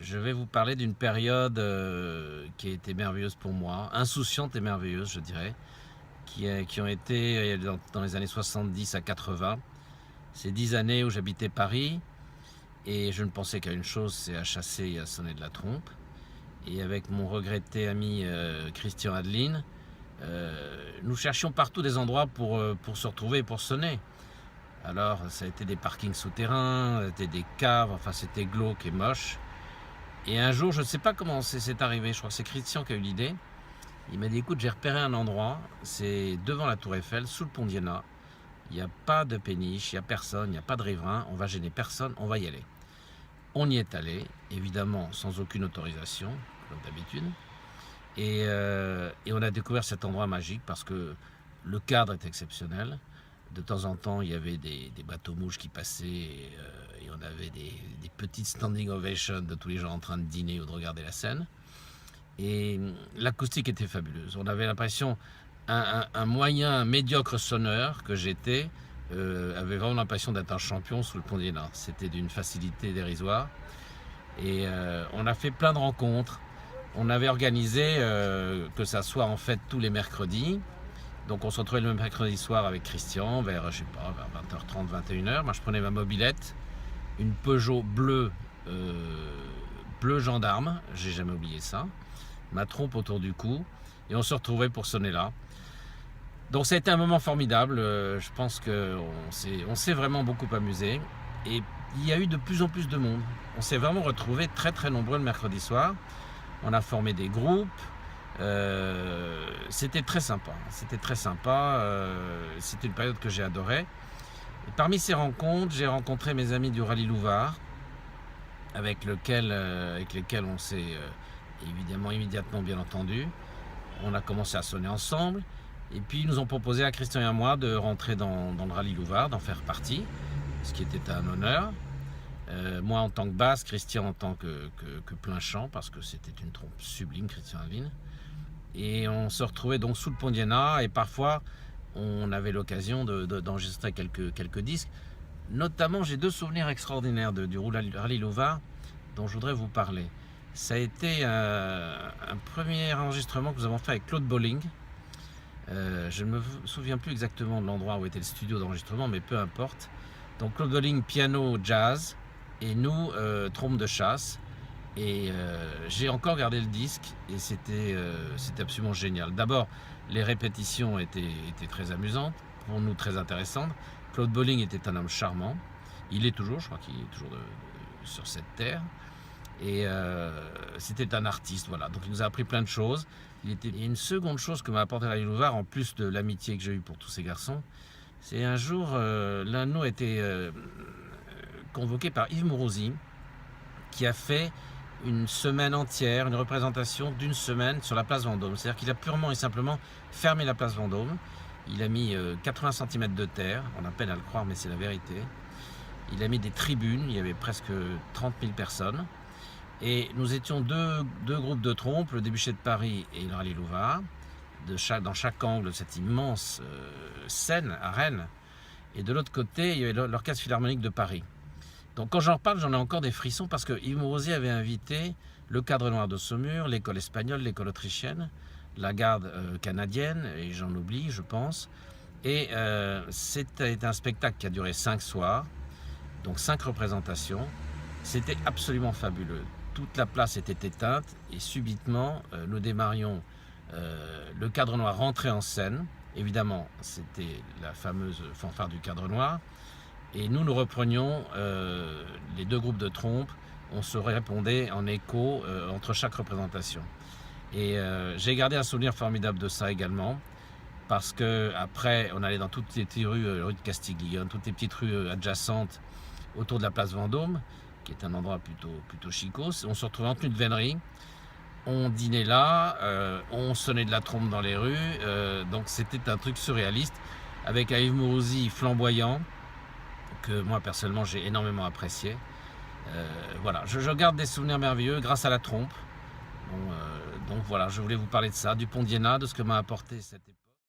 je vais vous parler d'une période qui a été merveilleuse pour moi, insouciante et merveilleuse, je dirais, qui ont été dans les années 70 à 80. Ces 10 années où j'habitais Paris et je ne pensais qu'à une chose, c'est à chasser et à sonner de la trompe. Et avec mon regretté ami Christian Adeline, nous cherchions partout des endroits pour se retrouver et pour sonner. Alors ça a été des parkings souterrains, c'était des caves, enfin c'était glauque et moche. Et un jour, je ne sais pas comment c'est arrivé, je crois que c'est Christian qui a eu l'idée. Il m'a dit, écoute, j'ai repéré un endroit, c'est devant la Tour Eiffel, sous le pont d'Iéna. Il n'y a pas de péniche, il n'y a personne, il n'y a pas de riverains, on va gêner personne, on va y aller. On y est allé, évidemment sans aucune autorisation, comme d'habitude. Et on a découvert cet endroit magique parce que le cadre est exceptionnel. De temps en temps, il y avait des bateaux-mouches qui passaient et on avait des petites standing ovations de tous les gens en train de dîner ou de regarder la scène. Et l'acoustique était fabuleuse. On avait l'impression, un moyen médiocre sonneur que j'étais, avait vraiment l'impression d'être un champion sous le pont d'Iéna. C'était d'une facilité dérisoire. Et on a fait plein de rencontres. On avait organisé que ça soit en fait tous les mercredis. Donc on se retrouvait le mercredi soir avec Christian vers, je sais pas, vers 20h30, 21h. Moi je prenais ma mobilette, une Peugeot bleue, bleu gendarme, j'ai jamais oublié ça, ma trompe autour du cou, et on se retrouvait pour sonner là. Donc ça a été un moment formidable, je pense qu'on s'est vraiment beaucoup amusé, et il y a eu de plus en plus de monde. On s'est vraiment retrouvés très très nombreux le mercredi soir, on a formé des groupes. C'était très sympa, c'était une période que j'ai adorée. Et parmi ces rencontres, j'ai rencontré mes amis du Rallye Louvard, avec lesquels on s'est évidemment immédiatement bien entendu. On a commencé à sonner ensemble, et puis ils nous ont proposé à Christian et à moi de rentrer dans le Rallye Louvard, d'en faire partie, ce qui était un honneur. Moi en tant que basse, Christian en tant que plein chant, parce que c'était une trompe sublime, Christian Adeline. Et on se retrouvait donc sous le pont d'Iéna, et parfois on avait l'occasion d'enregistrer quelques disques. Notamment, j'ai deux souvenirs extraordinaires du Rallye Louvard dont je voudrais vous parler. Ça a été un premier enregistrement que nous avons fait avec Claude Bolling. Je ne me souviens plus exactement de l'endroit où était le studio d'enregistrement, mais peu importe. Donc Claude Bolling, piano, jazz, et nous, trompe de chasse. Et j'ai encore gardé le disque et c'était absolument génial. D'abord, les répétitions étaient très amusantes, pour nous très intéressantes. Claude Bolling était un homme charmant. Il est toujours, je crois qu'il est toujours sur cette terre. Et c'était un artiste, voilà. Donc il nous a appris plein de choses. Il y a une seconde chose que m'a apporté Rallye Louvard, en plus de l'amitié que j'ai eue pour tous ces garçons. C'est un jour, l'un de nous a été convoqué par Yves Mourouzi, qui a fait une semaine entière, une représentation d'une semaine sur la place Vendôme. C'est-à-dire qu'il a purement et simplement fermé la place Vendôme. Il a mis 80 cm de terre, on a peine à le croire mais c'est la vérité. Il a mis des tribunes, il y avait presque 30 000 personnes. Et nous étions deux groupes de trompes, le Débuchet de Paris et le Rallye Louvard, dans chaque angle de cette immense scène à Rennes. Et de l'autre côté, il y avait l'Orchestre Philharmonique de Paris. Donc quand j'en reparle, j'en ai encore des frissons parce que Yves Mourouzi avait invité le Cadre Noir de Saumur, l'école espagnole, l'école autrichienne, la garde canadienne, et j'en oublie, je pense. Et c'était un spectacle qui a duré 5 soirs, donc 5 représentations. C'était absolument fabuleux. Toute la place était éteinte et subitement, nous démarrions, le Cadre Noir rentrait en scène. Évidemment, c'était la fameuse fanfare du Cadre Noir. Et nous reprenions les deux groupes de trompes, on se répondait en écho entre chaque représentation. Et j'ai gardé un souvenir formidable de ça également, parce que après on allait dans toutes les petites rues, rue de Castiglione, toutes les petites rues adjacentes autour de la place Vendôme, qui est un endroit plutôt chicos. On se retrouvait en tenue de vénerie, on dînait là, on sonnait de la trompe dans les rues, donc c'était un truc surréaliste, avec un Yves Mourouzi flamboyant, que moi personnellement j'ai énormément apprécié. Voilà, je garde des souvenirs merveilleux grâce à la trompe. Donc voilà, je voulais vous parler de ça, du pont d'Iéna, de ce que m'a apporté cette époque.